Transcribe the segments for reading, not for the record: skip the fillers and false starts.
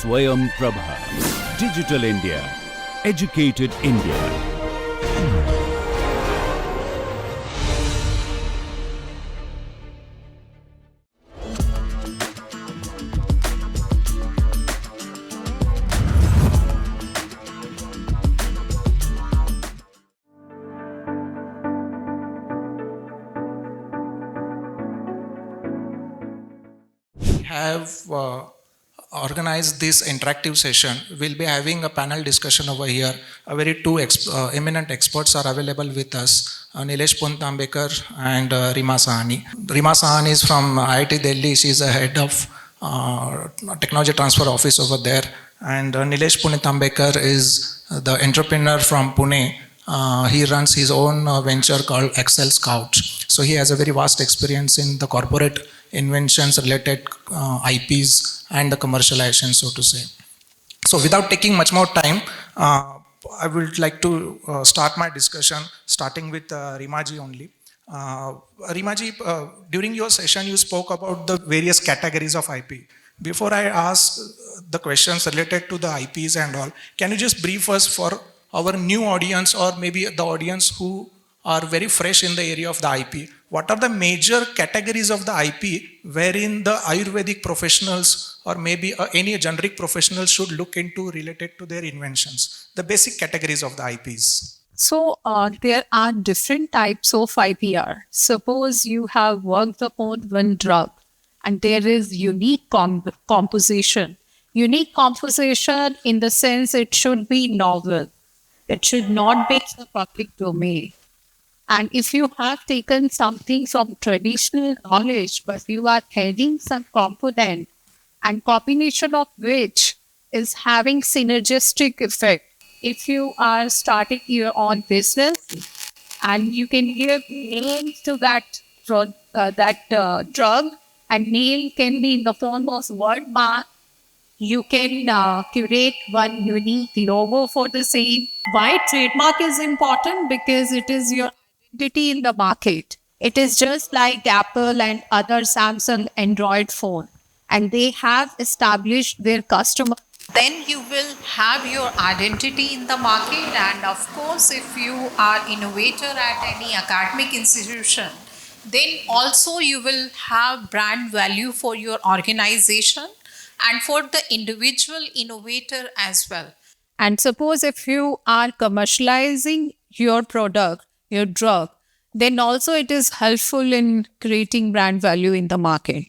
Swayam Prabha. Digital India. Educated India. Have organized this interactive session. We'll be having a panel discussion over here. A very two eminent experts are available with us, Nilesh Puntambekar and Rima Sahani. Rima Sahani is from IIT Delhi. She is the head of Technology Transfer Office over there. And Nilesh Puntambekar is the entrepreneur from Pune. He runs his own venture called Excel Scout. So he has a very vast experience in the corporate inventions related IPs and the commercialization, so to say. So without taking much more time, I would like to start my discussion starting with Rimaji only. Rimaji, during your session you spoke about the various categories of IP. Before I ask the questions related to the IPs and all, can you just brief us for our new audience or maybe the audience who are very fresh in the area of the IP? What are the major categories of the IP wherein the Ayurvedic professionals or maybe any generic professionals should look into related to their inventions? The basic categories of the IPs. So there are different types of IPR. Suppose you have worked upon one drug and there is unique composition. Unique composition in the sense it should be novel. It should not be in the public domain. And if you have taken something from traditional knowledge, but you are adding some component and combination of which is having synergistic effect. If you are starting your own business and you can give name to that drug, and name can be in the form of word mark. You can curate one unique logo for the same. Why trademark is important? Because it is your identity in the market. It is just like Apple and other Samsung Android phone, and they have established their customer. Then you will have your identity in the market, and of course, if you are innovator at any academic institution, then also you will have brand value for your organization and for the individual innovator as well. And suppose if you are commercializing your product, your drug, then also it is helpful in creating brand value in the market.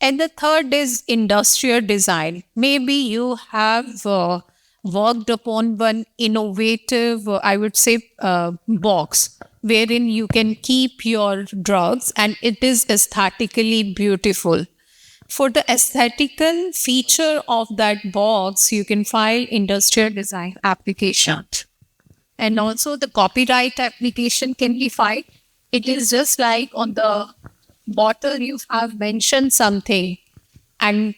And the third is industrial design. Maybe you have worked upon one innovative, I would say, box wherein you can keep your drugs and it is aesthetically beautiful. For the aesthetical feature of that box, you can file industrial design application. And also the copyright application can be filed. It is just like on the bottle you have mentioned something, and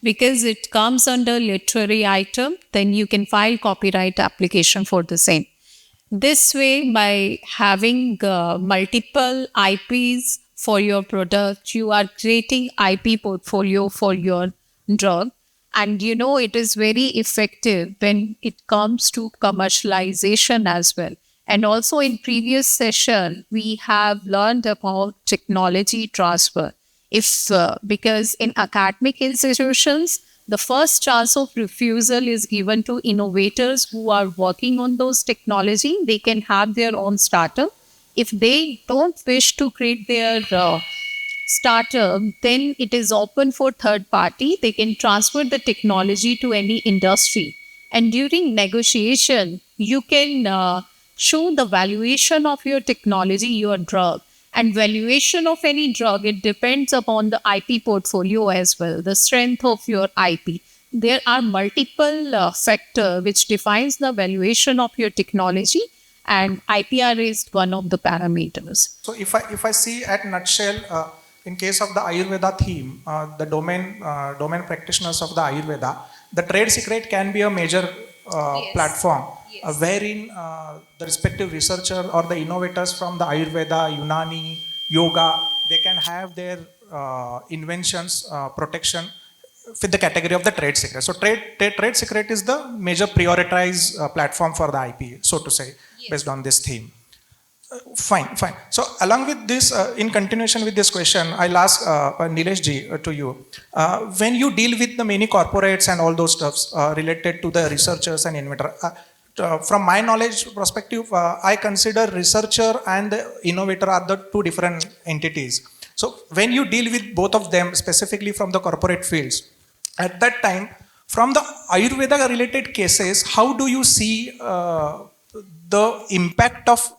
because it comes under literary item, then you can file copyright application for the same. This way, by having multiple IPs for your product, you are creating IP portfolio for your drug. And you know, it is very effective when it comes to commercialization as well. And also in previous session, we have learned about technology transfer. Because in academic institutions, the first chance of refusal is given to innovators who are working on those technology. They can have their own startup. If they don't wish to create their startup, then it is open for third party. They can transfer the technology to any industry. And during negotiation, you can show the valuation of your technology, your drug. And valuation of any drug, it depends upon the IP portfolio as well, the strength of your IP. There are multiple factors which defines the valuation of your technology, and IPR is one of the parameters. So if I see at nutshell, in case of the Ayurveda theme, the domain practitioners of the Ayurveda, the trade secret can be a major platform. Wherein the respective researcher or the innovators from the Ayurveda, Unani, Yoga, they can have their inventions protection with the category of the trade secret. So trade secret is the major prioritized platform for the IP, so to say, based on this theme. Fine. So along with this, in continuation with this question, I'll ask Nilesh ji to you. When you deal with the many corporates and all those stuffs related to the researchers and innovator, from my knowledge perspective, I consider researcher and the innovator are the two different entities. So when you deal with both of them, specifically from the corporate fields, at that time, from the Ayurveda related cases, how do you see the impact of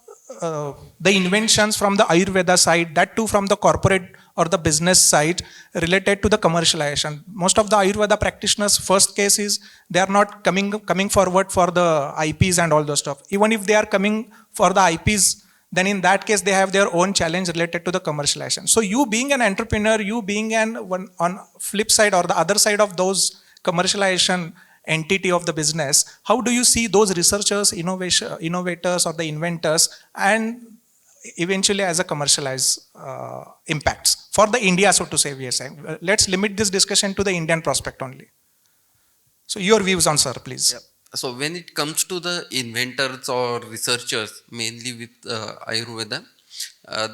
the inventions from the Ayurveda side, that too from the corporate or the business side related to the commercialization? Most of the Ayurveda practitioners' first case is they are not coming forward for the IPs and all those stuff. Even if they are coming for the IPs, then in that case they have their own challenge related to the commercialization. So you being an entrepreneur, you being on flip side or the other side of those commercialization entity of the business, how do you see those researchers, innovators or the inventors and eventually as a commercialized impacts for the India, so to say, we are saying. Let's limit this discussion to the Indian prospect only. So your views on, sir, please. Yeah. So when it comes to the inventors or researchers, mainly with Ayurveda,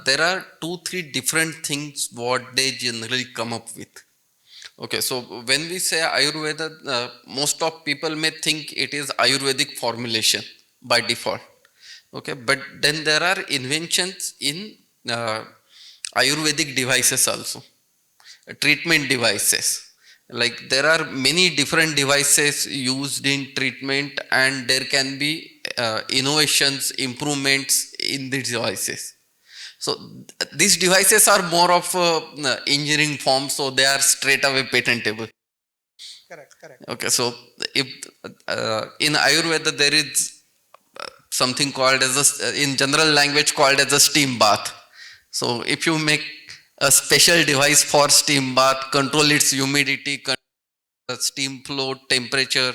there are 2-3 different things what they generally come up with. Okay, so when we say Ayurveda, most of people may think it is Ayurvedic formulation by default. Okay, but then there are inventions in Ayurvedic devices also, treatment devices. Like there are many different devices used in treatment and there can be innovations, improvements in these devices. So these devices are more of engineering form, so they are straight away patentable. Correct. Okay, so if in Ayurveda there is something called as in general language called as a steam bath. So if you make a special device for steam bath, control its humidity, control the steam flow, temperature,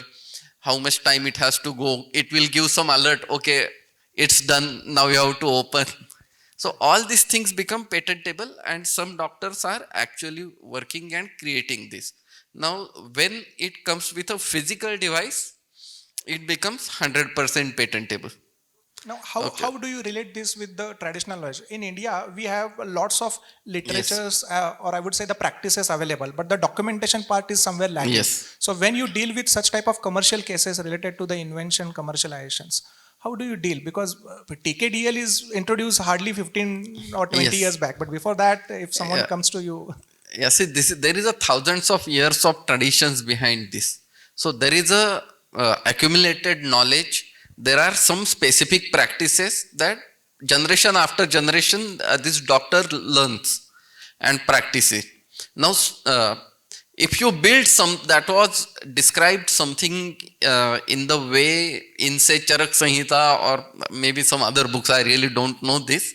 how much time it has to go, it will give some alert, okay, it's done, now you have to open. So all these things become patentable and some doctors are actually working and creating this. Now when it comes with a physical device, it becomes 100% patentable. Now, how do you relate this with the traditional knowledge? In India, we have lots of literatures, or I would say the practices available, but the documentation part is somewhere lacking. Yes. So when you deal with such type of commercial cases related to the invention commercializations, how do you deal? Because TKDL is introduced hardly 15 or 20 years back, but before that, if someone comes to you... Yeah, see, there is a thousands of years of traditions behind this. So there is a accumulated knowledge. There are some specific practices that generation after generation this doctor learns and practices. Now, if you build some that was described something in the way in say Charak Samhita or maybe some other books, I really don't know this,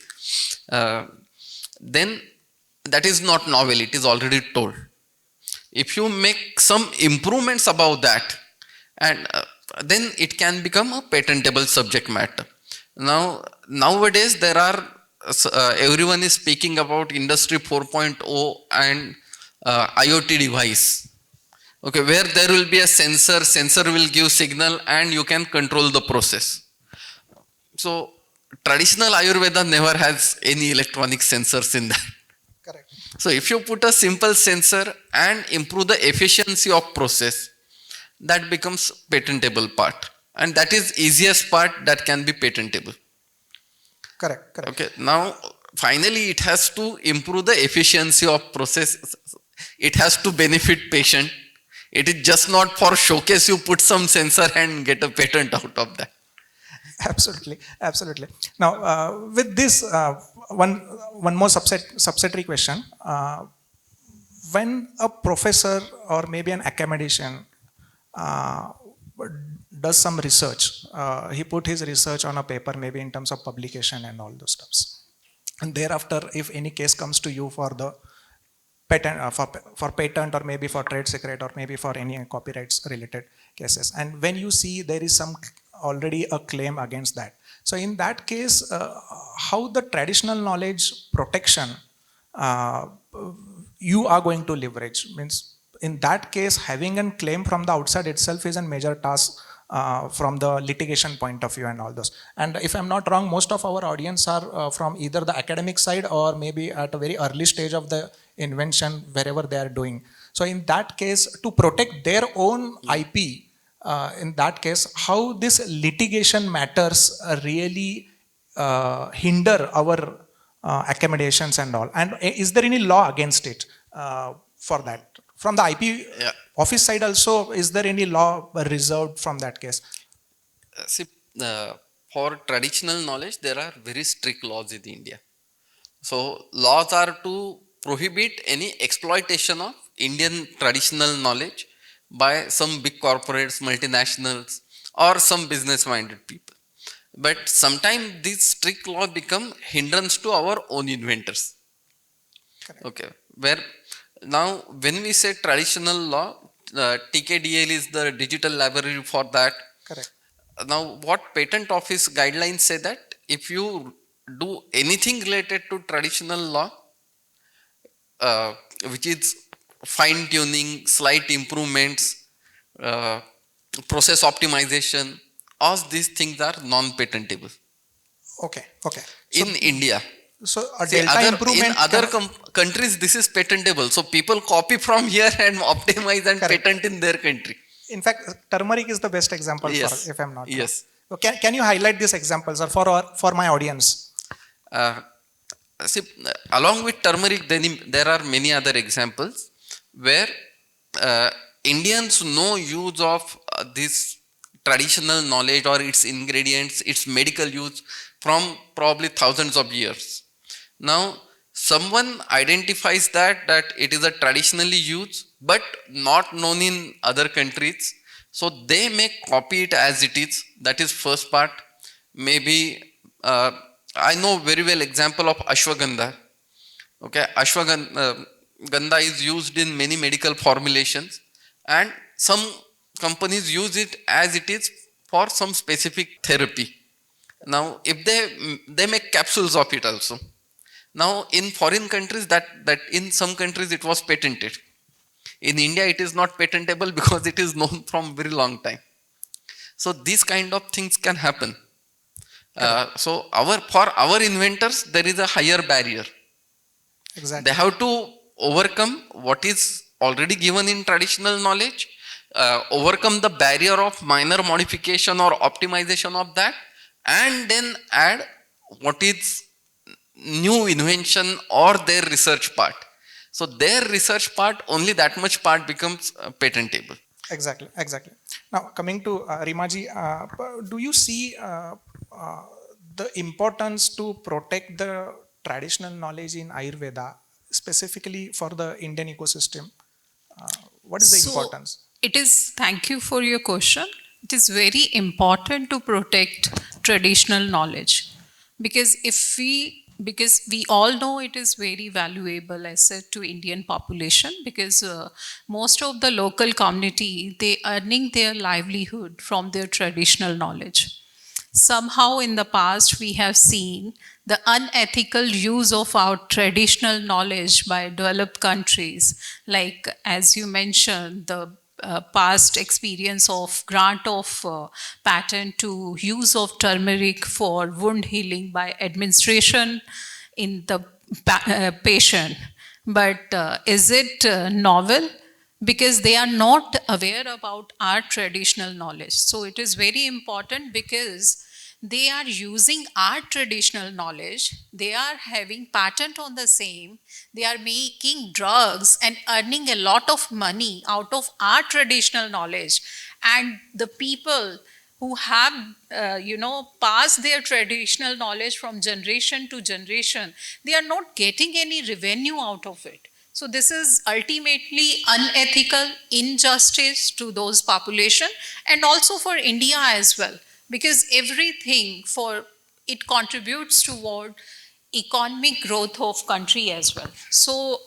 then that is not novel, it is already told. If you make some improvements about that, and then it can become a patentable subject matter. Now, nowadays there are, everyone is speaking about Industry 4.0 and IoT device. Okay, where there will be a sensor will give signal and you can control the process. So, traditional Ayurveda never has any electronic sensors in that. Correct. So, if you put a simple sensor and improve the efficiency of process, that becomes patentable part, and that is easiest part that can be patentable. Correct. Okay, now finally it has to improve the efficiency of process. It has to benefit patient. It is just not for showcase you put some sensor and get a patent out of that. Absolutely. Now with this one more subsidiary question. When a professor or maybe an academician does some research. He put his research on a paper, maybe in terms of publication and all those stuffs. And thereafter, if any case comes to you for the patent, for patent or maybe for trade secret or maybe for any copyrights related cases, and when you see there is some already a claim against that. So in that case, how the traditional knowledge protection you are going to leverage? Means in that case, having a claim from the outside itself is a major task from the litigation point of view and all those. And if I'm not wrong, most of our audience are from either the academic side or maybe at a very early stage of the invention, wherever they are doing. So in that case, to protect their own IP, in that case, how this litigation matters really hinder our accommodations and all. And is there any law against it for that? From the IP office side also, is there any law reserved from that case? See, for traditional knowledge, there are very strict laws in India. So, laws are to prohibit any exploitation of Indian traditional knowledge by some big corporates, multinationals, or some business-minded people. But sometimes these strict laws become hindrance to our own inventors. Correct. Okay, where now when we say traditional law, TKDL is the digital library for that. Correct. Now, what patent office guidelines say that if you do anything related to traditional law, which is fine tuning, slight improvements, process optimization, all these things are non-patentable Okay. Okay. So, in India. so a See, delta improvement. in other countries, this is patentable. So people copy from here and optimize and Correct. patent in their country. In fact, turmeric is the best example Yes. for, if I'm not wrong. Yes. So can you highlight these examples or for my audience? See, along with turmeric, then there are many other examples where Indians know use of this traditional knowledge or its ingredients, its medical use from probably thousands of years. Now, someone identifies that it is a traditionally used but not known in other countries. So they may copy it as it is. That is first part. Maybe I know very well example of ashwagandha. Okay, ashwagandha is used in many medical formulations, and some companies use it as it is for some specific therapy. Now, if they make capsules of it also. Now, in foreign countries, that in some countries it was patented. In India, it is not patentable because it is known from very long time. So these kind of things can happen. So for our inventors, there is a higher barrier. Exactly. They have to overcome what is already given in traditional knowledge, overcome the barrier of minor modification or optimization of that, and then add what is new invention or their research part. So their research part, only that much part becomes patentable. Exactly. Now, coming to Rimaji, do you see the importance to protect the traditional knowledge in Ayurveda, specifically for the Indian ecosystem? What is the importance? Thank you for your question. It is very important to protect traditional knowledge because we all know it is very valuable asset to Indian population because most of the local community, they earning their livelihood from their traditional knowledge. Somehow in the past we have seen the unethical use of our traditional knowledge by developed countries, like as you mentioned, the past experience of grant of patent to use of turmeric for wound healing by administration in the patient. But is it novel? Because they are not aware about our traditional knowledge. So it is very important because they are using our traditional knowledge, they are having patent on the same, they are making drugs and earning a lot of money out of our traditional knowledge. And the people who have, passed their traditional knowledge from generation to generation, they are not getting any revenue out of it. So this is ultimately unethical, injustice to those population and also for India as well. Because everything for it contributes toward economic growth of country as well. So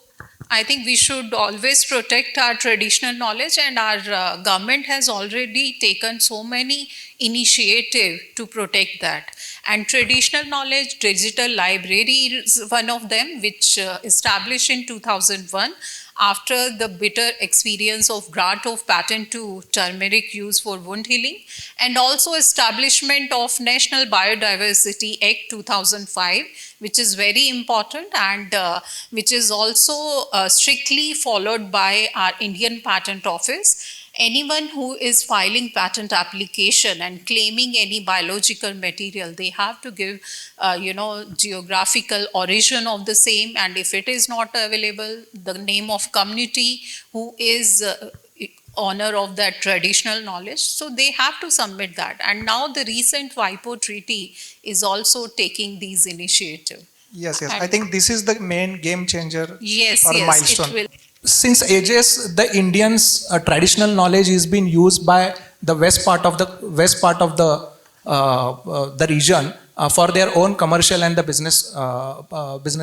I think we should always protect our traditional knowledge, and our government has already taken so many initiatives to protect that. And traditional knowledge digital library is one of them, which established in 2001. after the bitter experience of grant of patent to turmeric use for wound healing, and also establishment of National Biodiversity Act 2005, which is very important and which is also strictly followed by our Indian Patent Office. Anyone who is filing patent application and claiming any biological material, they have to give, geographical origin of the same, and if it is not available, the name of community who is owner of that traditional knowledge. So they have to submit that. And now the recent WIPO treaty is also taking these initiatives. Yes, yes. And I think this is the main game changer yes, or yes, milestone. it will. Since ages, the Indians' traditional knowledge is being used by the west part of the region for their own commercial and the business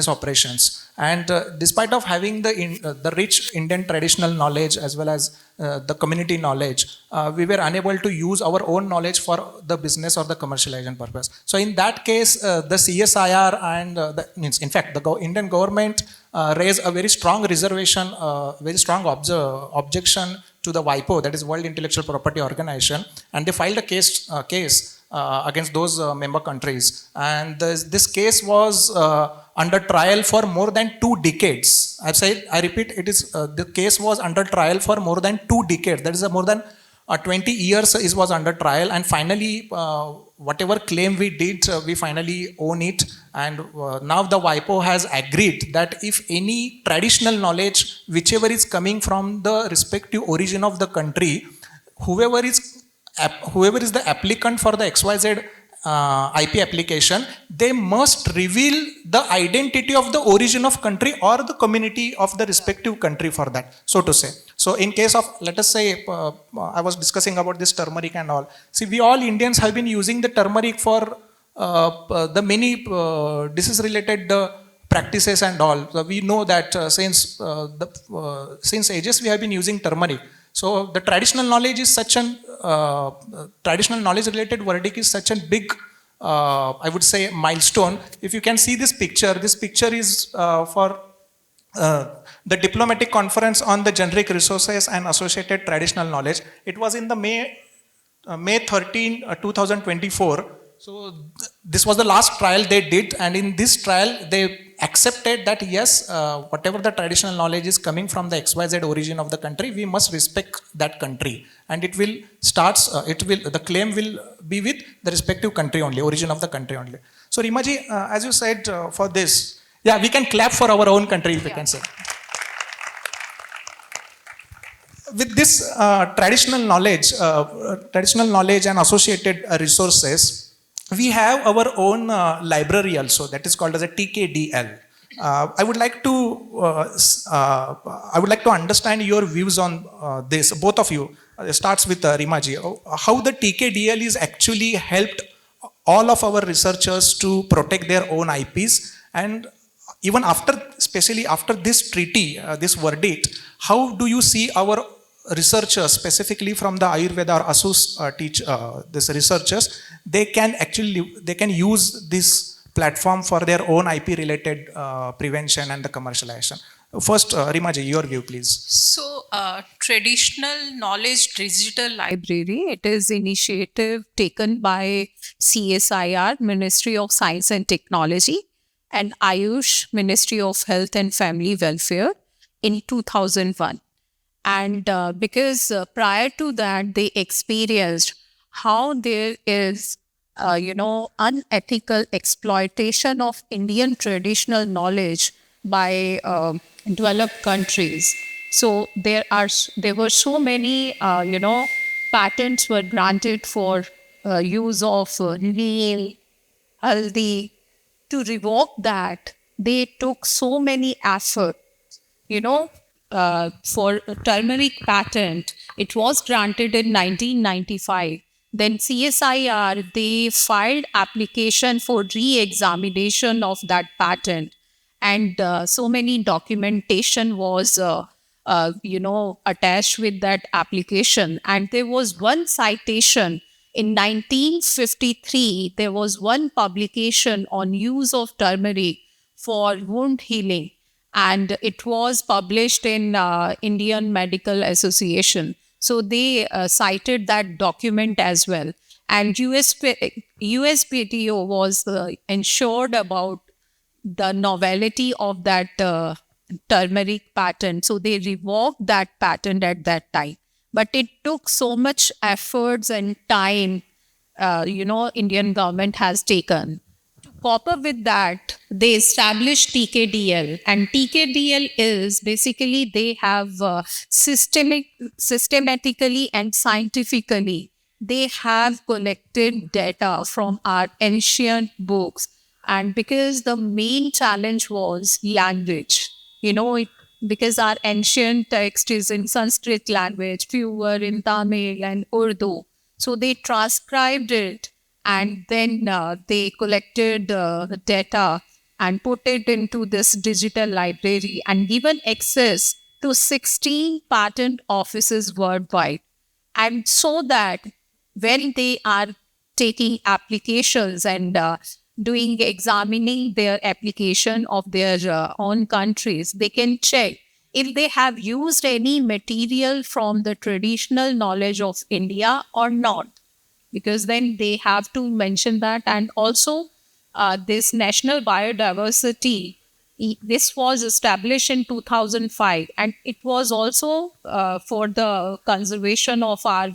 operations. And despite of having the rich Indian traditional knowledge as well as the community knowledge, we were unable to use our own knowledge for the business or the commercialization purpose. So in that case, the CSIR and in fact the Indian government raised a very strong reservation, very strong objection to the WIPO, that is World Intellectual Property Organization, and they filed a case against those member countries. And this case was under trial for more than 2 decades. I repeat, the case was under trial for more than 2 decades. That is more than 20 years it was under trial, and finally whatever claim we did, we finally own it. And now the WIPO has agreed that if any traditional knowledge, whichever is coming from the respective origin of the country, whoever is the applicant for the XYZ IP application, they must reveal the identity of the origin of country or the community of the respective country for that, so to say. So in case of, let us say, I was discussing about this turmeric and all. See, we all Indians have been using the turmeric for the many disease-related practices and all. So we know that since ages we have been using turmeric. So the traditional knowledge is such an traditional knowledge related verdict is such a big, I would say, milestone. If you can see this picture is for the diplomatic conference on the generic resources and associated traditional knowledge. It was in the May 13, 2024. So this was the last trial they did, and in this trial they accepted that yes, whatever the traditional knowledge is coming from the XYZ origin of the country, we must respect that country, and the claim will be with the respective country only, origin of the country only. So Rimaji, as you said, for this, yeah, we can clap for our own country if we can say. With this traditional knowledge and associated resources, we have our own library also, that is called as a TKDL. I would like to understand your views on this, both of you. It starts with Rimaji. How the TKDL is actually helped all of our researchers to protect their own IPs, and even especially after this treaty, this verdict, how do you see our researchers, specifically from the Ayurveda or ASUS these researchers, they can use this platform for their own IP related prevention and the commercialization. First, Rimaji, your view, please. So, traditional knowledge digital library, it is initiative taken by CSIR, Ministry of Science and Technology, and Ayush, Ministry of Health and Family Welfare in 2001. And because prior to that, they experienced how there is, unethical exploitation of Indian traditional knowledge by developed countries. So there were so many, patents were granted for use of neem, haldi. To revoke that, they took so many efforts, for a turmeric patent. It was granted in 1995. Then CSIR, they filed application for re-examination of that patent. And so many documentation was, attached with that application. And there was one citation in 1953, there was one publication on use of turmeric for wound healing. and it was published in Indian Medical Association. So they cited that document as well. And USPTO was ensured about the novelty of that turmeric patent. So they revoked that patent at that time. But it took so much efforts and time, Indian government has taken to cope up with that. They established TKDL, and TKDL is basically they have systematically and scientifically they have collected data from our ancient books. And because the main challenge was language, because our ancient text is in Sanskrit language, few were in Tamil and Urdu. So they transcribed it, and then they collected the data and put it into this digital library and given access to 16 patent offices worldwide. And so that when they are taking applications and doing examining their application of their own countries, they can check if they have used any material from the traditional knowledge of India or not, because then they have to mention that. And also this national biodiversity, this was established in 2005, and it was also for the conservation of our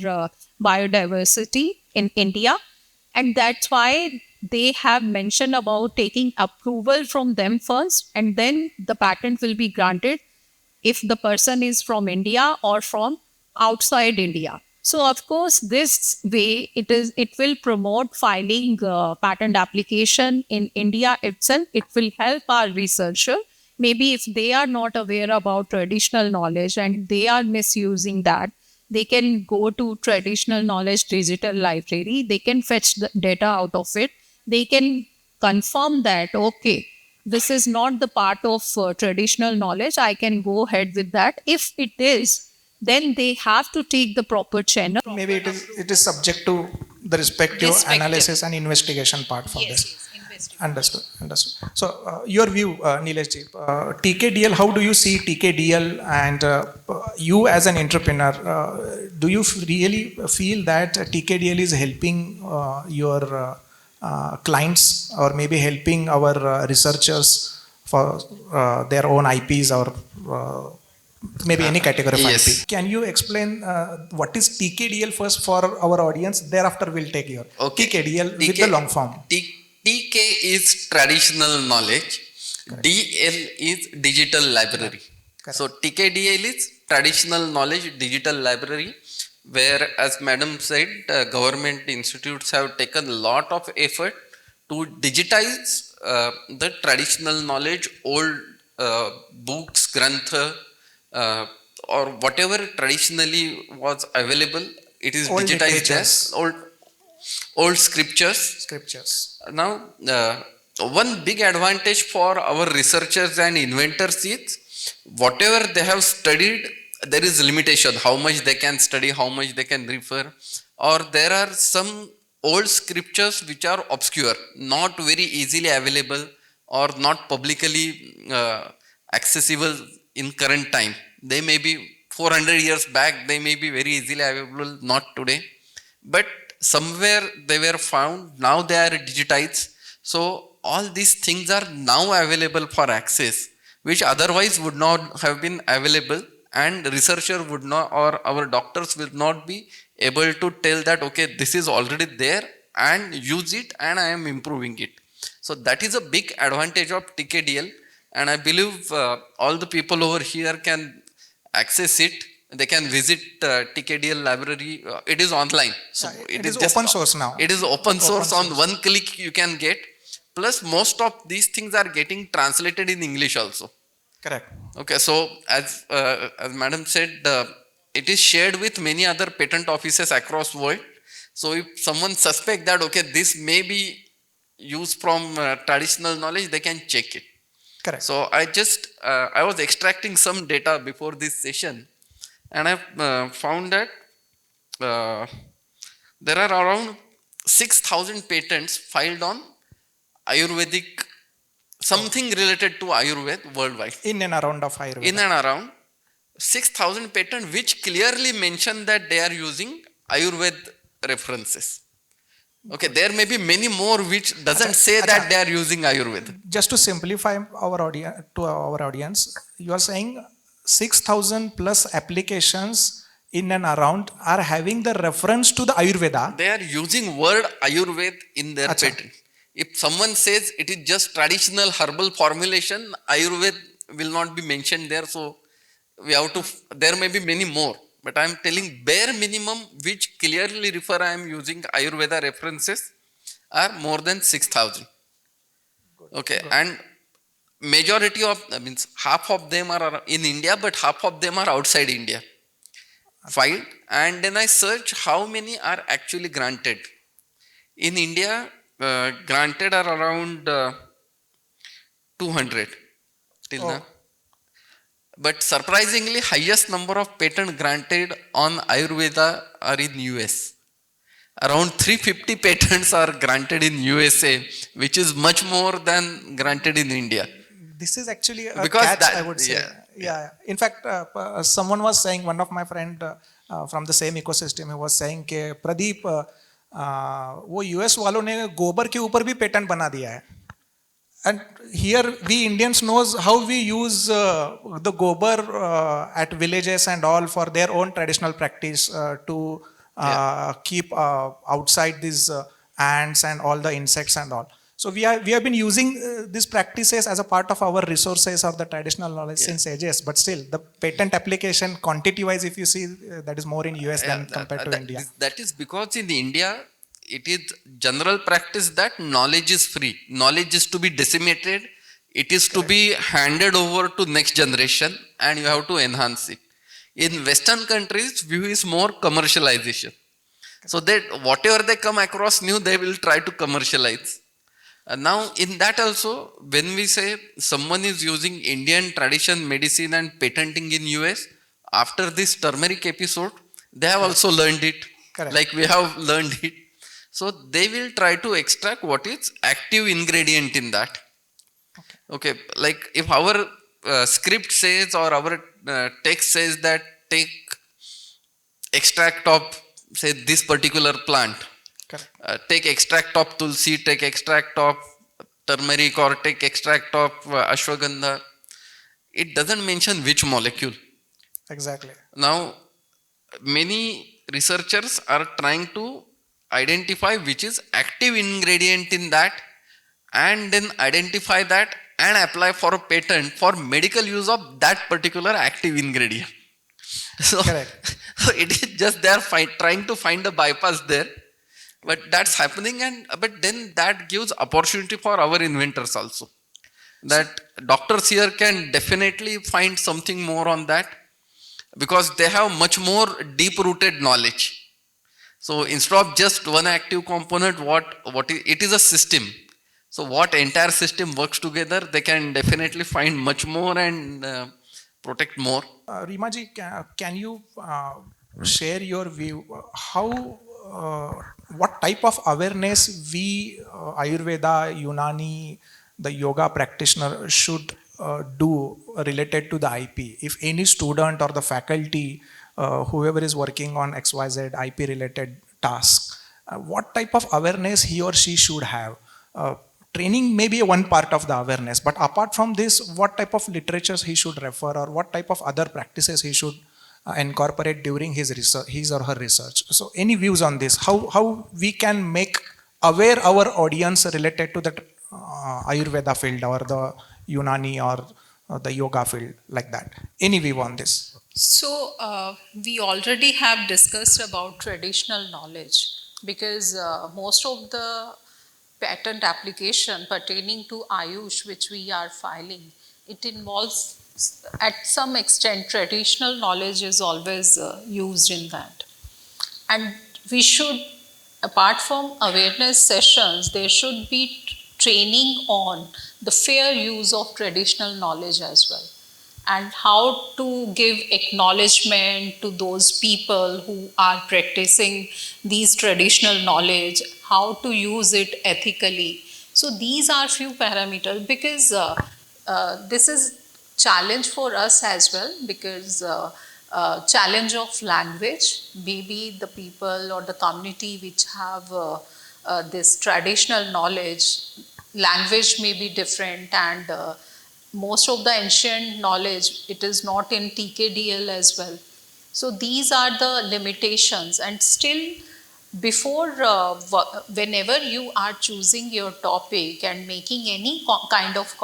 biodiversity in India. And that's why they have mentioned about taking approval from them first, and then the patent will be granted if the person is from India or from outside India. So of course, this way it will promote filing patent application in India itself. It will help our researcher. Maybe if they are not aware about traditional knowledge and they are misusing that, they can go to traditional knowledge digital library. They can fetch the data out of it. They can confirm that, okay, this is not the part of traditional knowledge. I can go ahead with that. If it is, then they have to take the proper channel. Maybe it is subject to the respective analysis and investigation part for this. Understood. So, your view, Nilesh ji, TKDL, how do you see TKDL, and you as an entrepreneur, do you really feel that TKDL is helping your clients, or maybe helping our researchers for their own IPs, or maybe any category of Yes. IP? Can you explain what is TKDL first for our audience? Thereafter, we'll take your TKDL with the long form. TK is traditional knowledge. DL is digital library. Correct. So TKDL is traditional knowledge digital library, where, as Madam said, government institutes have taken a lot of effort to digitize the traditional knowledge, old books, grantha, or whatever traditionally was available. It is Old digitized literatures. as old scriptures. Now, one big advantage for our researchers and inventors is whatever they have studied, there is limitation how much they can study, how much they can refer, or there are some old scriptures which are obscure, not very easily available, or not publicly accessible in current time. They may be 400 years back, they may be very easily available, not today, but somewhere they were found, now they are digitized. So all these things are now available for access, which otherwise would not have been available, and researcher would not, or our doctors will not be able to tell that, okay, this is already there and use it and I am improving it. So that is a big advantage of TKDL, and I believe all the people over here can access it. They can visit TKDL library. It is online. So it is open source now. It is open source. On one click you can get. Plus most of these things are getting translated in English also. Correct. Okay, so as Madam said, it is shared with many other patent offices across world. So if someone suspect that, okay, this may be used from traditional knowledge, they can check it. Correct. So I was extracting some data before this session, and I found that there are around 6,000 patents filed on Ayurvedic something related to Ayurveda worldwide. In and around of Ayurveda. In and around 6,000 patents which clearly mention that they are using Ayurveda references. Okay, there may be many more which doesn't say that they are using Ayurveda. Just to simplify our audience, you are saying 6,000 plus applications in and around are having the reference to the Ayurveda. They are using word Ayurveda in their Acha. patent. If someone says it is just traditional herbal formulation, Ayurveda will not be mentioned there. So we have to, there may be many more. But I am telling bare minimum which clearly refer I am using Ayurveda references are more than 6,000. Okay, and majority of, means half of them are in India, but half of them are outside India. Filed, and then I search how many are actually granted. In India, granted are around 200 till now. But surprisingly, highest number of patent granted on Ayurveda are in US. Around 350 patents are granted in USA, which is much more than granted in India. This is actually a Because catch, that- I would say. yeah. In fact, someone was saying, one of my friend from the same ecosystem, he was saying कि प्रदीप वो US वालों ने गोबर के ऊपर भी patent बना दिया है. And here we Indians knows how we use the gobar at villages and all for their own traditional practice to keep outside these ants and all the insects and all. So we have been using these practices as a part of our resources or the traditional knowledge since ages. But still, the patent application quantity-wise, if you see, that is more in US than compared to India. That is because in India, it is general practice that knowledge is free. Knowledge is to be disseminated. It is to be handed over to next generation, and you have to enhance it. In Western countries, view is more commercialization. So that whatever they come across new, they will try to commercialize. Now, in that also, when we say someone is using Indian tradition medicine and patenting in US, after this turmeric episode, they have also learned it. Correct. Like we have learned it. So they will try to extract what is active ingredient in that. Okay, like if our script says or our text says that take extract of say this particular plant, take extract of tulsi, take extract of turmeric or take extract of ashwagandha, it doesn't mention which molecule. Exactly. Now, many researchers are trying to identify which is active ingredient in that and then identify that and apply for a patent for medical use of that particular active ingredient. So, so it is just they are trying to find a bypass there, but that's happening, and but then that gives opportunity for our inventors also. That doctors here can definitely find something more on that because they have much more deep-rooted knowledge. So instead of just one active component, it is a system. So what entire system works together, they can definitely find much more and protect more. Rimaji, can you share your view? How, what type of awareness we Ayurveda, Unani, the yoga practitioner should do related to the IP? If any student or the faculty, whoever is working on XYZ IP related task, what type of awareness he or she should have? Training may be one part of the awareness, but apart from this, what type of literatures he should refer or what type of other practices he should incorporate during his research, his or her research? So any views on this? How we can make aware our audience related to the Ayurveda field or the Unani or the yoga field like that? Any view on this? So we already have discussed about traditional knowledge because most of the patent application pertaining to Ayush which we are filing, it involves at some extent traditional knowledge is always used in that. And we should, apart from awareness sessions, there should be training on the fair use of traditional knowledge as well, and how to give acknowledgement to those people who are practicing these traditional knowledge, how to use it ethically. So these are few parameters, because this is challenge for us as well, because challenge of language, maybe the people or the community which have this traditional knowledge, language may be different, and most of the ancient knowledge, it is not in TKDL as well. So these are the limitations, and still before whenever you are choosing your topic and making any kind of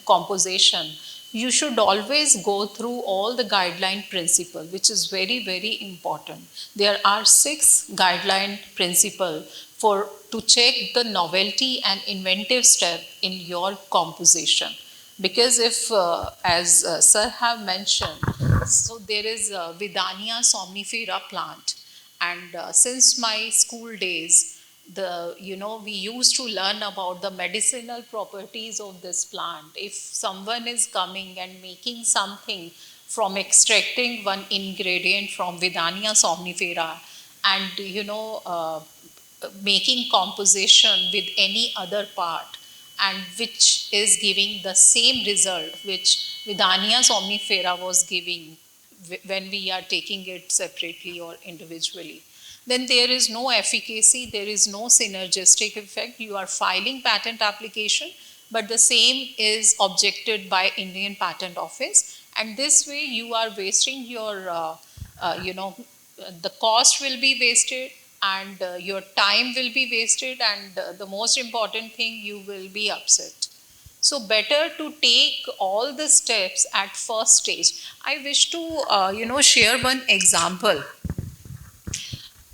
composition, you should always go through all the guideline principle, which is very, very important. There are 6 guideline principle for to check the novelty and inventive step in your composition. Because if, as sir have mentioned, so there is Vidania somnifera plant, and since my school days, we used to learn about the medicinal properties of this plant. If someone is coming and making something from extracting one ingredient from Vidania somnifera, and making composition with any other part, and which is giving the same result which Vidania somnifera was giving when we are taking it separately or individually, then there is no efficacy, there is no synergistic effect. You are filing patent application, but the same is objected by Indian Patent Office, and this way you are wasting your, the cost will be wasted, and your time will be wasted, and the most important thing, you will be upset. So better to take all the steps at first stage. I wish to share one example,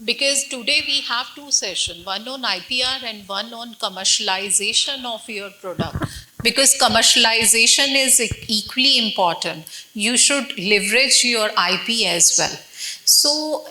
because today we have 2 sessions, one on IPR and one on commercialization of your product. Because commercialization is equally important. You should leverage your IP as well. So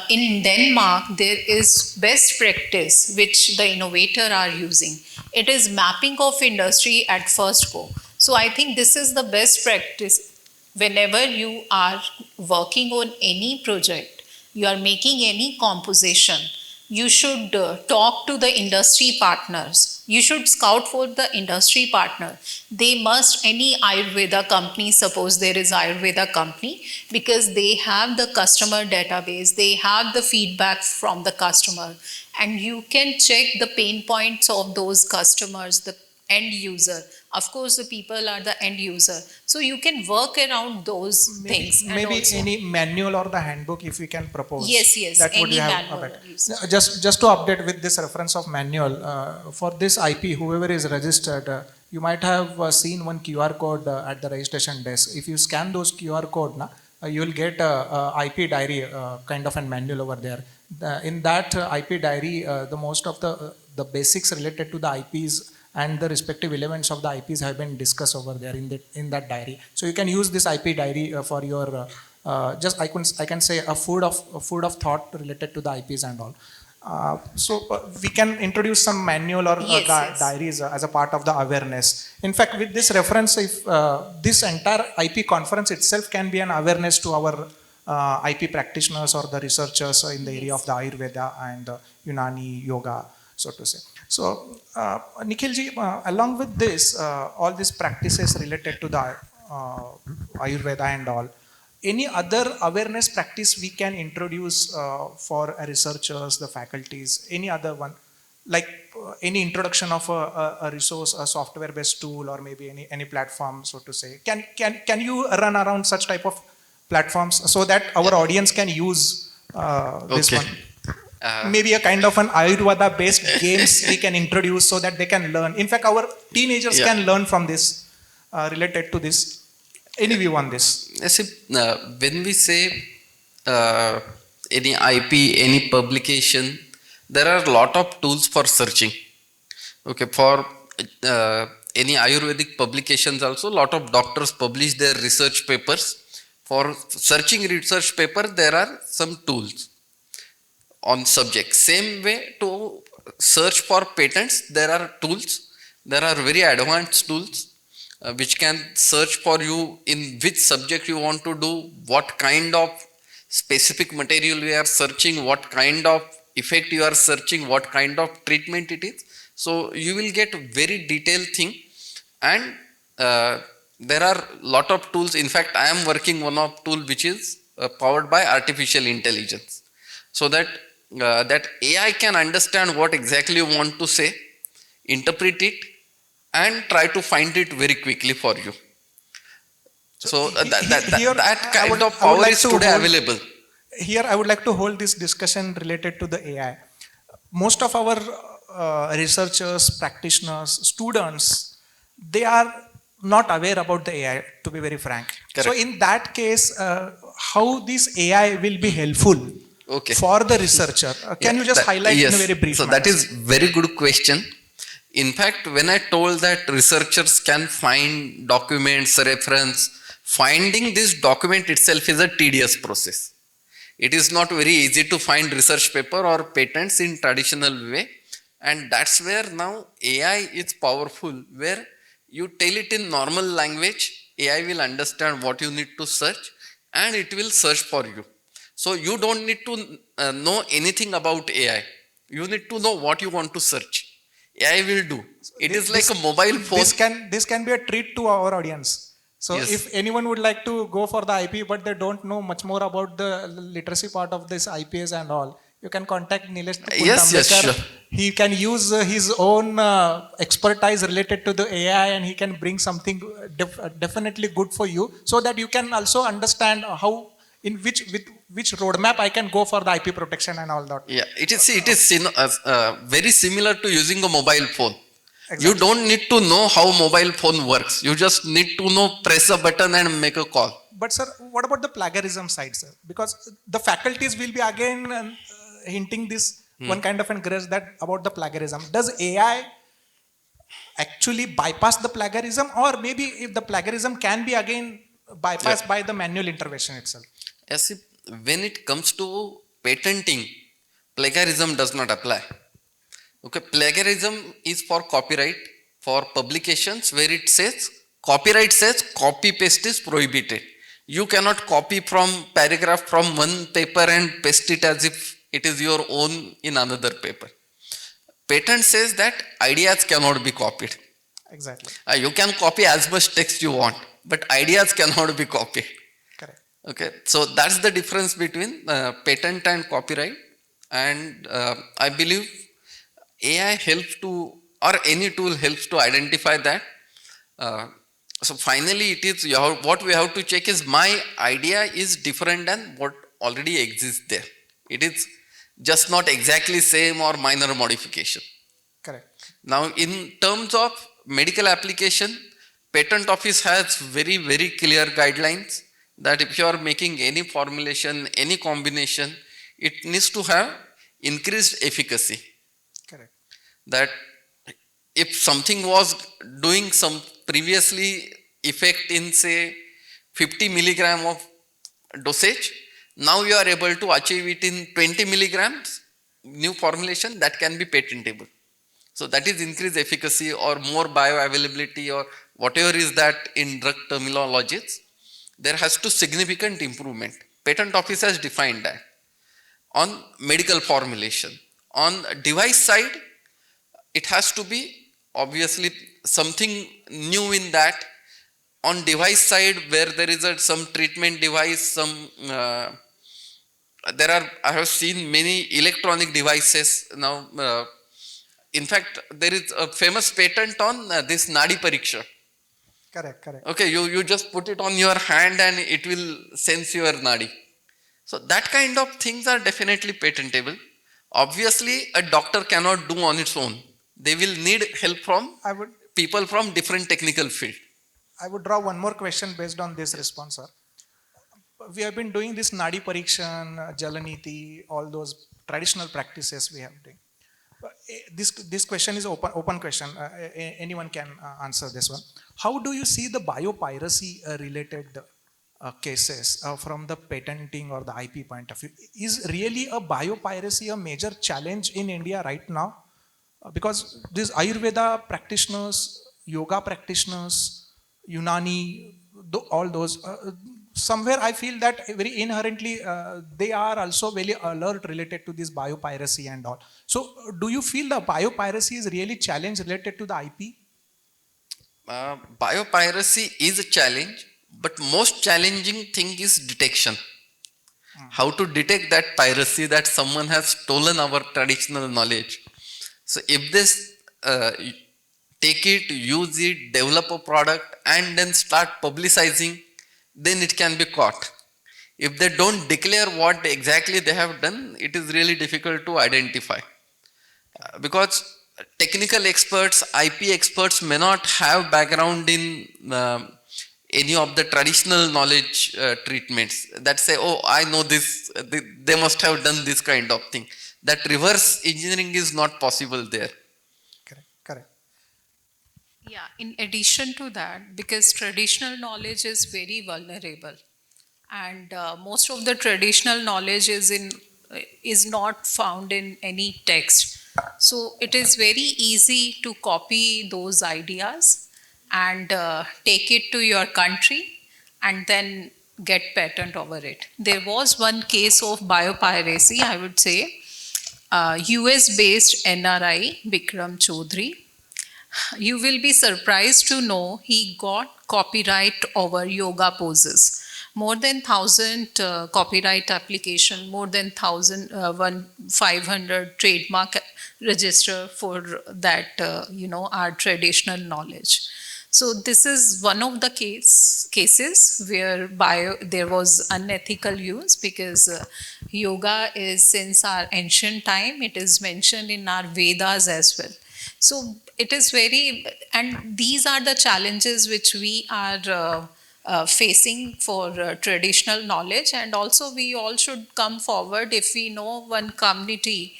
in Denmark, there is best practice which the innovator are using. It is mapping of industry at first go. So I think this is the best practice. Whenever you are working on any project, you are making any composition, you should talk to the industry partners. You should scout for the industry partner. They must, any Ayurveda company, suppose there is Ayurveda company, because they have the customer database, they have the feedback from the customer, and you can check the pain points of those customers, the end user. Of course, the people are the end user. So you can work around those things. Maybe any manual or the handbook, if we can propose. Yes, that would any have manual. a bit. Just to update with this reference of manual, for this IP, whoever is registered, you might have seen one QR code at the registration desk. If you scan those QR code, you will get a IP diary, kind of a manual over there. In that IP diary, the most of the basics related to the IPs and the respective elements of the IPs have been discussed over there in that diary. So you can use this IP diary for your I can say a food of thought related to the IPs and all. We can introduce some manual or diaries as a part of the awareness. In fact, with this reference, if this entire IP conference itself can be an awareness to our IP practitioners or the researchers in the area of the Ayurveda and Unani yoga, so to say. So, Nikhilji, along with this, all these practices related to the Ayurveda and all, any other awareness practice we can introduce for researchers, the faculties, any other one, like any introduction of a resource, a software-based tool, or maybe any platform, so to say. Can you run around such type of platforms so that our audience can use this one? Maybe a kind of an Ayurveda based games we can introduce so that they can learn. In fact, our teenagers can learn from this related to this. Any view on this? Yes, when we say any IP, any publication, there are a lot of tools for searching. Okay, for any Ayurvedic publications also, a lot of doctors publish their research papers. For searching research paper, there are some tools on subject. Same way to search for patents, there are tools. There are very advanced tools which can search for you in which subject you want to do, what kind of specific material you are searching, what kind of effect you are searching, what kind of treatment it is. So you will get very detailed thing, and there are lot of tools. In fact, I am working one of tool which is powered by artificial intelligence, so that that AI can understand what exactly you want to say, interpret it, and try to find it very quickly for you. So here that I kind would, of I would power like is to today hold, available. here I would like to hold this discussion related to the AI. Most of our researchers, practitioners, students, they are not aware about the AI, to be very frank. So Correct. in that case, how this AI will be helpful Okay. for the researcher? Can Yeah, you just highlight in a very brief so manner? that is very good question. In fact, when I told that researchers can find documents, reference, finding this document itself is a tedious process. It is not very easy to find research paper or patents in traditional way, and that's where now AI is powerful, where you tell it in normal language, AI will understand what you need to search, and it will search for you. So you don't need to know anything about AI. You need to know what you want to search. AI will do. It is like a mobile phone. This can be a treat to our audience. So Yes. if anyone would like to go for the IP, but they don't know much more about the literacy part of this IPS and all, you can contact Nilesh Yes, Puntambekar. sure. He can use his own expertise related to the AI, and he can bring something definitely good for you, so that you can also understand how, in which roadmap I can go for the IP protection and all that. Yeah, it is very similar to using a mobile phone. Exactly. You don't need to know how mobile phone works. You just need to know, press a button and make a call. But sir, what about the plagiarism side, sir? Because the faculties will be again hinting this one kind of encourage that about the plagiarism. Does AI actually bypass the plagiarism, or maybe if the plagiarism can be again bypassed by the manual intervention itself? As if when it comes to patenting, plagiarism does not apply. Okay, plagiarism is for copyright, for publications where it says, copyright says copy paste is prohibited. You cannot copy from paragraph from one paper and paste it as if it is your own in another paper. Patent says that ideas cannot be copied. Exactly. You can copy as much text you want, but ideas cannot be copied. Correct. Okay, so that's the difference between patent and copyright, and I believe AI helps to, or any tool helps to identify that. So finally, it is what we have to check is my idea is different than what already exists there. It is just not exactly same or minor modification. Correct. Now, in terms of medical application, patent office has very, very clear guidelines that if you are making any formulation, any combination, it needs to have increased efficacy. Correct. That if something was doing some previously effect in say 50 milligram of dosage, now you are able to achieve it in 20 milligrams, new formulation, that can be patentable. So that is increased efficacy or more bioavailability or whatever is that in drug terminologies. There has to significant improvement. Patent office has defined that on medical formulation. On device side, it has to be obviously something new in that. On device side, where there is some treatment device, some I have seen many electronic devices now. In fact, there is a famous patent on this Nadi Pariksha. Correct. Correct. Okay, you just put it on your hand and it will sense your Nadi. So that kind of things are definitely patentable. Obviously, a doctor cannot do on its own. They will need help from people from different technical field. I would draw one more question based on this response, sir. We have been doing this Nadi Parikshan, Jalaniti, all those traditional practices we have doing. This question is open question. Anyone can answer this one. How do you see the biopiracy related cases from the patenting or the IP point of view? Is really a biopiracy a major challenge in India right now? Because these Ayurveda practitioners, yoga practitioners, Unani, all those, somewhere I feel that very inherently they are also very alert related to this biopiracy and all. So do you feel the biopiracy is really challenge related to the IP? Biopiracy is a challenge, but most challenging thing is detection. How to detect that piracy, that someone has stolen our traditional knowledge. So if this take it, use it, develop a product, and then start publicizing, then it can be caught. If they don't declare what exactly they have done, it is really difficult to identify. Because technical experts, IP experts may not have background in any of the traditional knowledge treatments that say, oh, I know this, they must have done this kind of thing. That reverse engineering is not possible there. Correct, correct. Yeah, in addition to that, because traditional knowledge is very vulnerable, and most of the traditional knowledge is not found in any text. So it is very easy to copy those ideas and take it to your country and then get patent over it. There was one case of biopiracy, I would say. US based NRI Bikram Chaudhary. You will be surprised to know he got copyright over yoga poses. More than 1,000 copyright application, more than 1,500 trademark register for that, our traditional knowledge. So this is one of the cases where there was unethical use, because yoga is since our ancient time. It is mentioned in our Vedas as well. So it is and these are the challenges which we are facing for traditional knowledge. And also we all should come forward if we know one community,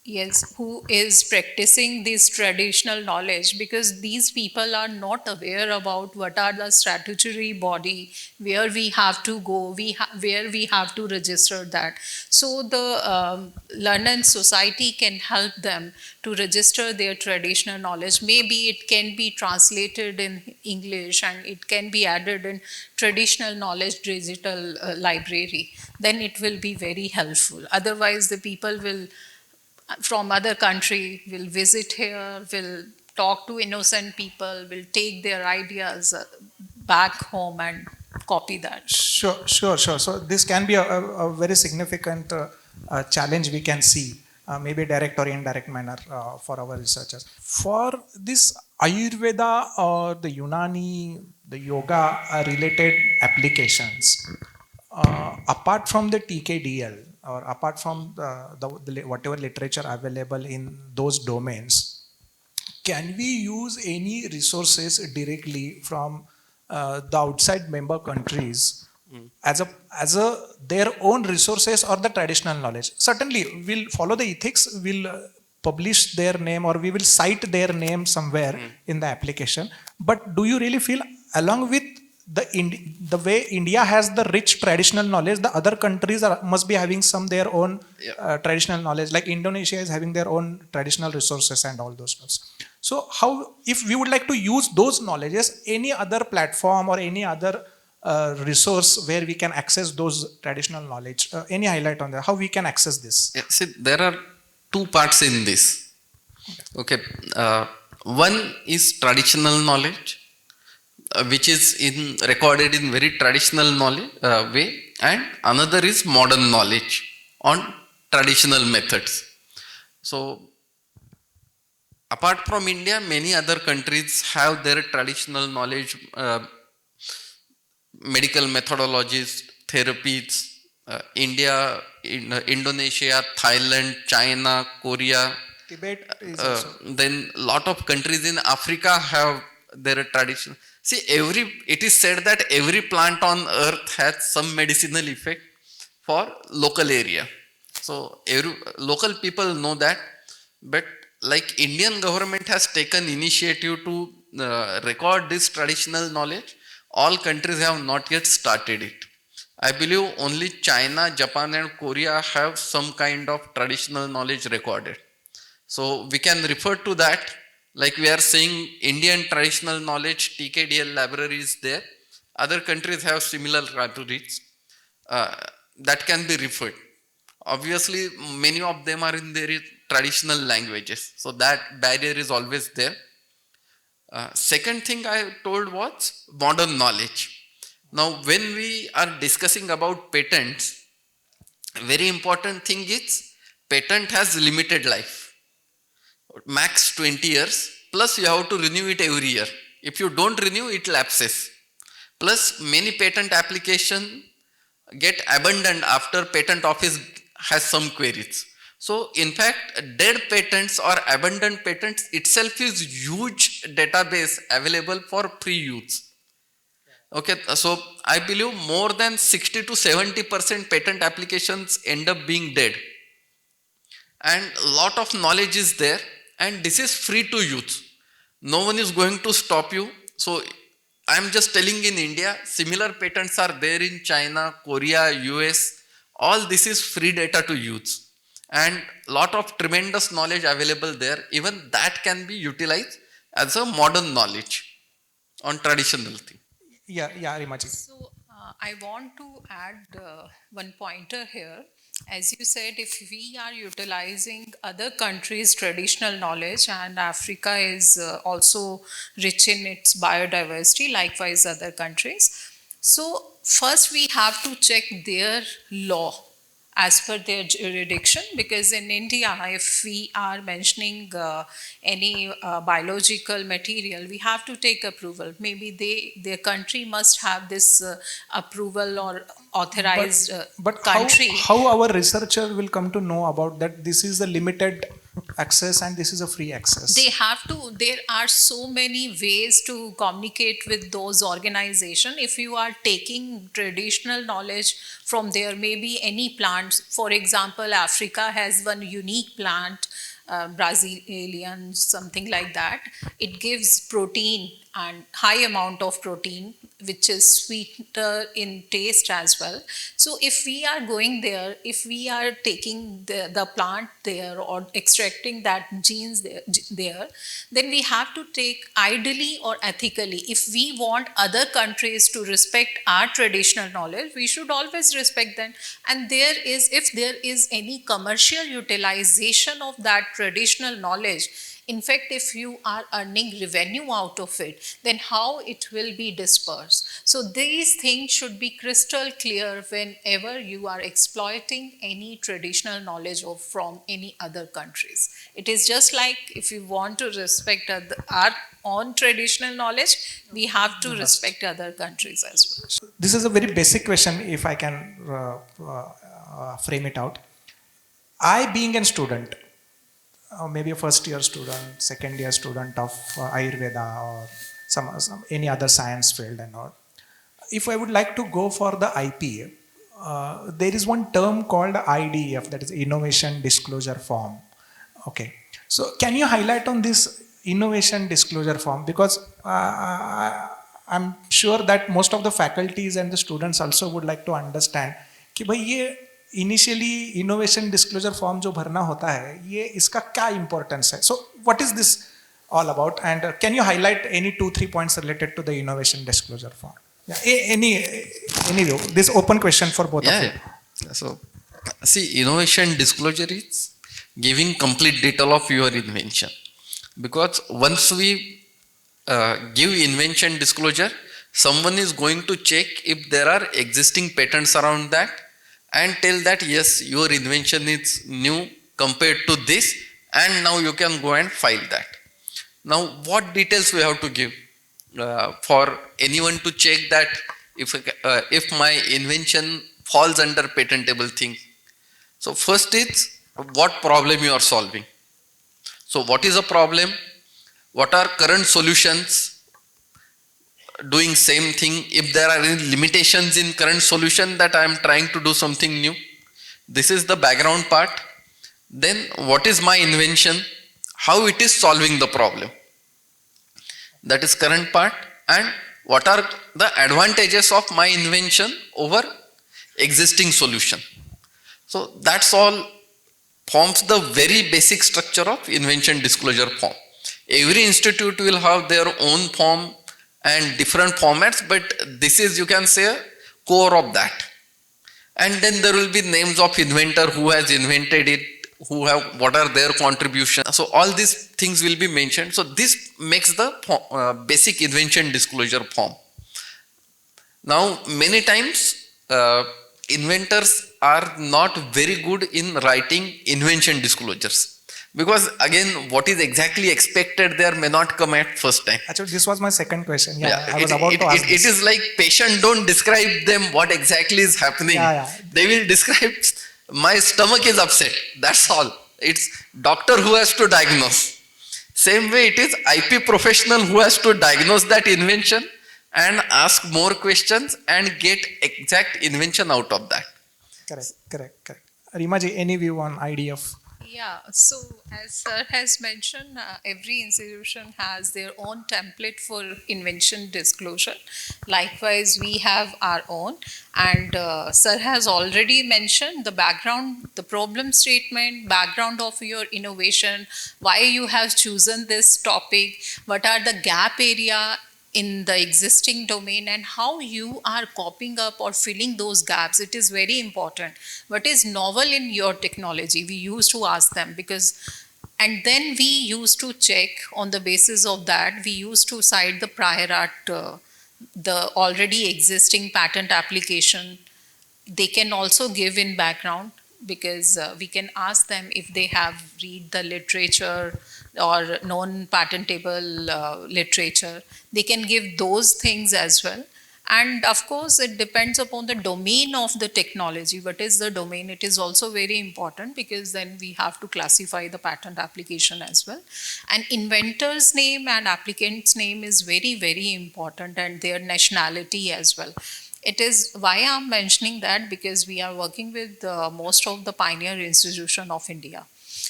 yes, who is practicing this traditional knowledge, because these people are not aware about what are the statutory body, where we have to go, where we have to register that. So the learned society can help them to register their traditional knowledge. Maybe it can be translated in English and it can be added in traditional knowledge digital library. Then it will be very helpful. Otherwise, the people will from other country will visit here, will talk to innocent people, will take their ideas back home and copy that. Sure. So this can be a very significant challenge we can see, maybe direct or indirect manner for our researchers. For this Ayurveda or the Unani, the yoga related applications, apart from the TKDL or apart from the whatever literature available in those domains, can we use any resources directly from the outside member countries as a their own resources or the traditional knowledge? Certainly, we'll follow the ethics. We'll publish their name or we will cite their name somewhere in the application. But do you really feel, along with the way India has the rich traditional knowledge, the other countries must be having some their own traditional knowledge, like Indonesia is having their own traditional resources and all those stuff. So how, if we would like to use those knowledges, any other platform or any other resource where we can access those traditional knowledge, any highlight on that, how we can access this? Yeah, see, there are two parts in this. Okay, one is traditional knowledge, which is recorded in very traditional knowledge way, and another is modern knowledge on traditional methods. So apart from India, many other countries have their traditional knowledge, medical methodologies, therapies. Indonesia, Thailand, China, Korea, Tibet is also. then lot of countries in Africa have their tradition. See, it is said that every plant on earth has some medicinal effect for local area. So local people know that, but like Indian government has taken initiative to record this traditional knowledge, all countries have not yet started it. I believe only China, Japan and Korea have some kind of traditional knowledge recorded. So we can refer to that, like we are saying Indian traditional knowledge TKDL library is there. Other countries have similar categories uh, that can be referred. Obviously, many of them are in their traditional languages, so that barrier is always there. Second thing I told was modern knowledge. Now, when we are discussing about patents, very important thing is patent has limited life, max 20 years, plus you have to renew it every year. If you don't renew, it lapses. Plus, many patent application get abandoned after patent office has some queries. So in fact, dead patents or abandoned patents itself is huge database available for pre-use. Okay, so I believe more than 60 to 70% patent applications end up being dead. And a lot of knowledge is there, and this is free to use. No one is going to stop you. So I am just telling, in India, similar patents are there in China, Korea, US. All this is free data to use. And lot of tremendous knowledge available there. Even that can be utilized as a modern knowledge on traditional thing. Yeah, Rimaji. So I want to add one pointer here. As you said, if we are utilizing other countries' traditional knowledge, and Africa is also rich in its biodiversity, likewise other countries. So first we have to check their law as per their jurisdiction, because in India, if we are mentioning any biological material, we have to take approval. Maybe their country must have this approval or authorized But country. how our researcher will come to know about that this is a limited access and this is a free access? They have to, there are so many ways to communicate with those organizations. If you are taking traditional knowledge from there, maybe any plants, for example, Africa has one unique plant, Brazilian, something like that. It gives protein and high amount of protein, which is sweeter in taste as well. So if we are going there, if we are taking the plant there or extracting that genes there, then we have to take ideally or ethically. If we want other countries to respect our traditional knowledge, we should always respect them. And there is, if there is any commercial utilization of that traditional knowledge, in fact, if you are earning revenue out of it, then how it will be dispersed? So these things should be crystal clear whenever you are exploiting any traditional knowledge from any other countries. It is just like if you want to respect our own traditional knowledge, we have to respect other countries as well. This is a very basic question, if I can frame it out. I, being a student, maybe a first year student, second year student of Ayurveda or some any other science field and all, if I would like to go for the IP, there is one term called IDF, that is Innovation Disclosure Form. Okay, so can you highlight on this Innovation Disclosure Form? Because I'm sure that most of the faculties and the students also would like to understand कि भाई ये initially innovation disclosure form जो भरना होता है, ये इसका क्या इंपॉर्टेंस है? So what is this all about, and can you highlight any 2-3 points related to the innovation disclosure form? Any view, this open question for both of you. So see, innovation disclosure is giving complete detail of your invention, because once we give invention disclosure, someone is going to check if there are existing patents around that and tell that yes, your invention is new compared to this, and now you can go and file that. Now what details we have to give for anyone to check that if my invention falls under patentable thing? So first is what problem you are solving. So what is a problem? What are current solutions doing same thing? If there are any limitations in current solution that I am trying to do something new, this is the background part. Then what is my invention? How it is solving the problem? That is current part. And what are the advantages of my invention over existing solution? So that's all forms the very basic structure of invention disclosure form. Every institute will have their own form and different formats, but this is, you can say, a core of that. And then there will be names of inventor, who has invented it, who have, what are their contributions. So all these things will be mentioned. So this makes the basic invention disclosure form. Now, many times inventors are not very good in writing invention disclosures, because again, what is exactly expected there may not come at first time. Actually, this was my second question. I it, was about to ask it this. is like patient don't describe them what exactly is happening. They will describe, my stomach is upset, that's all. It's doctor who has to diagnose. Same way it is IP professional who has to diagnose that invention and ask more questions and get exact invention out of that. Correct. Rimaji, any view on idea of? Yeah, so as sir has mentioned, every institution has their own template for invention disclosure. Likewise, we have our own, and sir has already mentioned the background, the problem statement, background of your innovation, why you have chosen this topic, what are the gap area in the existing domain, and how you are copying up or filling those gaps. It is very important. What is novel in your technology? We used to ask them, and then we used to check on the basis of that. We used to cite the prior art, the already existing patent application. They can also give in background, because we can ask them if they have read the literature or non-patentable literature. They can give those things as well. And of course, it depends upon the domain of the technology. What is the domain? It is also very important, because then we have to classify the patent application as well. And inventor's name and applicant's name is very, very important, and their nationality as well. It is why I'm mentioning that, because we are working with most of the pioneer institution of India.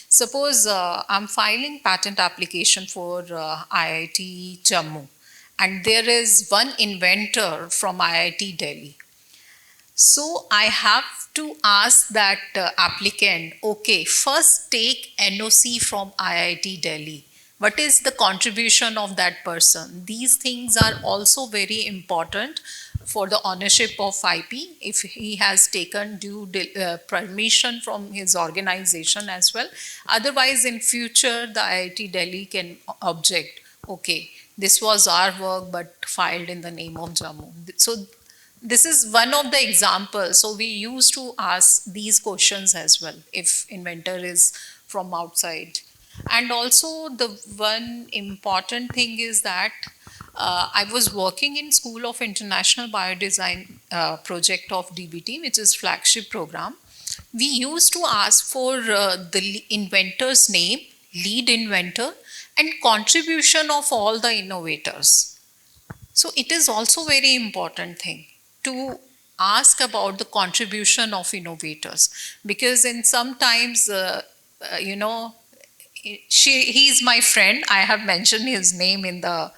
Suppose I'm filing patent application for IIT Jammu, and there is one inventor from IIT Delhi. So I have to ask that applicant, okay, first take NOC from IIT Delhi. What is the contribution of that person? These things are also very important for the ownership of IP, if he has taken due permission from his organization as well. Otherwise, in future, the IIT Delhi can object, okay, this was our work but filed in the name of Jammu. So this is one of the examples. So we used to ask these questions as well if inventor is from outside. And also the one important thing is that I was working in School of International Biodesign project of DBT, which is flagship program. We used to ask for the inventor's name, lead inventor, and contribution of all the innovators. So it is also very important thing to ask about the contribution of innovators, because in sometimes, he's my friend. I have mentioned his name in the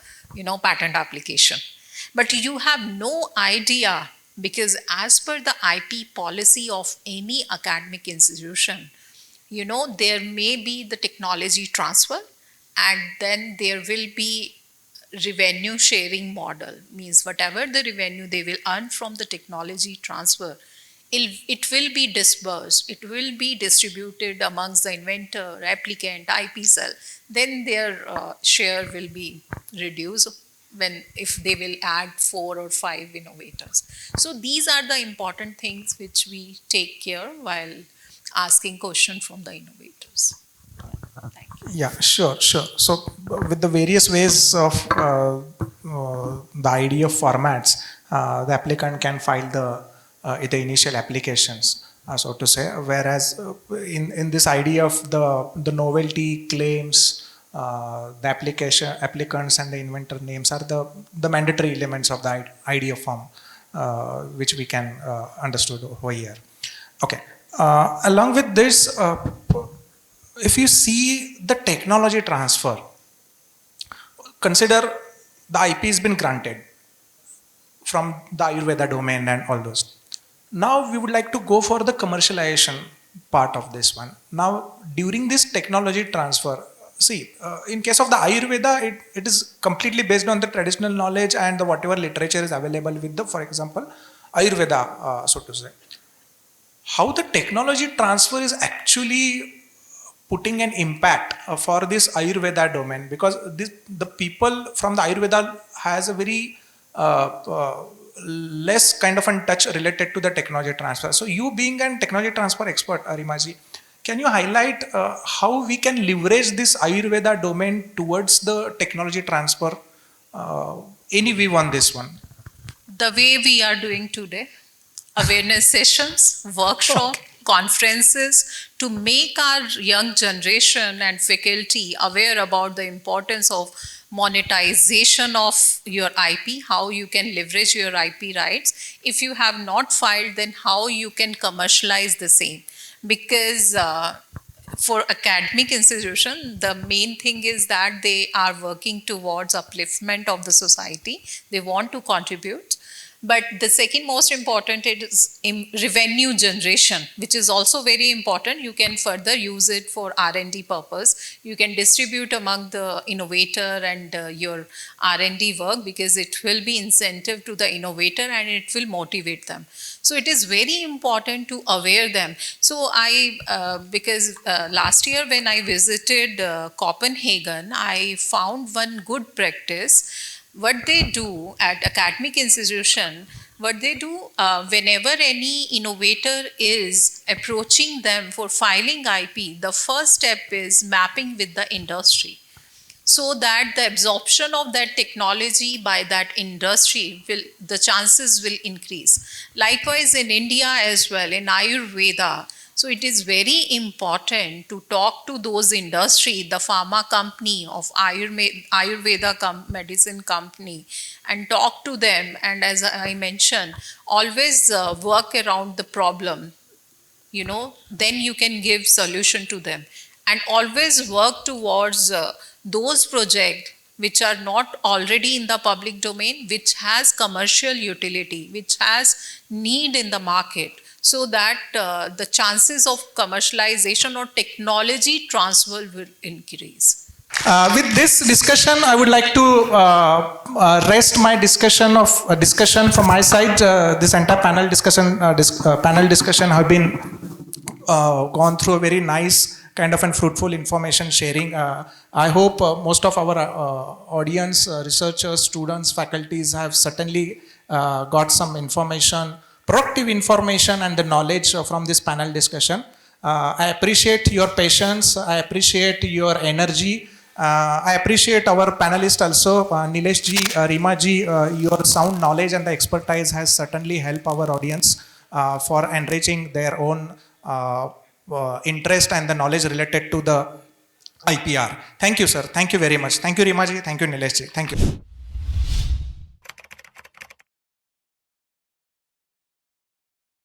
patent application, but you have no idea, because as per the IP policy of any academic institution, there may be the technology transfer, and then there will be revenue sharing model, means whatever the revenue they will earn from the technology transfer, it will be disbursed, it will be distributed amongst the inventor, applicant, IP cell. Then their share will be reduced if they will add 4 or 5 innovators. So these are the important things which we take care while asking questions from the innovators. Thank you. Yeah, sure. So with the various ways of the idea of formats, the applicant can file the initial applications, so to say. Whereas in this idea of the novelty claims, the applicants and the inventor names are the mandatory elements of the idea form, which we can understood over here. Okay. Along with this, if you see the technology transfer, consider the IP has been granted from the Ayurveda domain and all those. Now we would like to go for the commercialization part of this one. Now during this technology transfer, See, in case of the Ayurveda, it is completely based on the traditional knowledge and the whatever literature is available with the, for example, Ayurveda, so to say. How the technology transfer is actually putting an impact for this Ayurveda domain, because the people from the Ayurveda has a very less kind of a touch related to the technology transfer. So you being a technology transfer expert, Arimaji, can you highlight how we can leverage this Ayurveda domain towards the technology transfer? Any view on this one? The way we are doing today, awareness sessions, workshop, conferences, to make our young generation and faculty aware about the importance of monetization of your IP, how you can leverage your IP rights. If you have not filed, then how you can commercialize the same. Because for academic institution, the main thing is that they are working towards upliftment of the society. They want to contribute. But the second most important is revenue generation, which is also very important. You can further use it for R&D purpose. You can distribute among the innovator and your R&D work, because it will be incentive to the innovator and it will motivate them. So it is very important to aware them. So because last year when I visited Copenhagen, I found one good practice. What they do at academic institution, what they do whenever any innovator is approaching them for filing IP, the first step is mapping with the industry, so that the absorption of that technology by that industry the chances will increase. Likewise in India as well, in Ayurveda. So it is very important to talk to those industry, the pharma company of Ayurveda medicine company, and talk to them. And as I mentioned, always work around the problem, then you can give solution to them. And always work towards those projects which are not already in the public domain, which has commercial utility, which has need in the market, so that the chances of commercialization or technology transfer will increase. With this discussion, I would like to rest my discussion from my side. This entire panel discussion have been gone through a very nice kind of and fruitful information sharing. I hope most of our audience, researchers, students, faculties have certainly got some information, proactive information and the knowledge from this panel discussion. I appreciate your patience. I appreciate your energy. I appreciate our panelists also, Nilesh ji, Rima ji, your sound knowledge and the expertise has certainly helped our audience for enriching their own interest and the knowledge related to the IPR. Thank you, sir. Thank you very much. Thank you, Rima ji. Thank you, Nilesh ji. Thank you.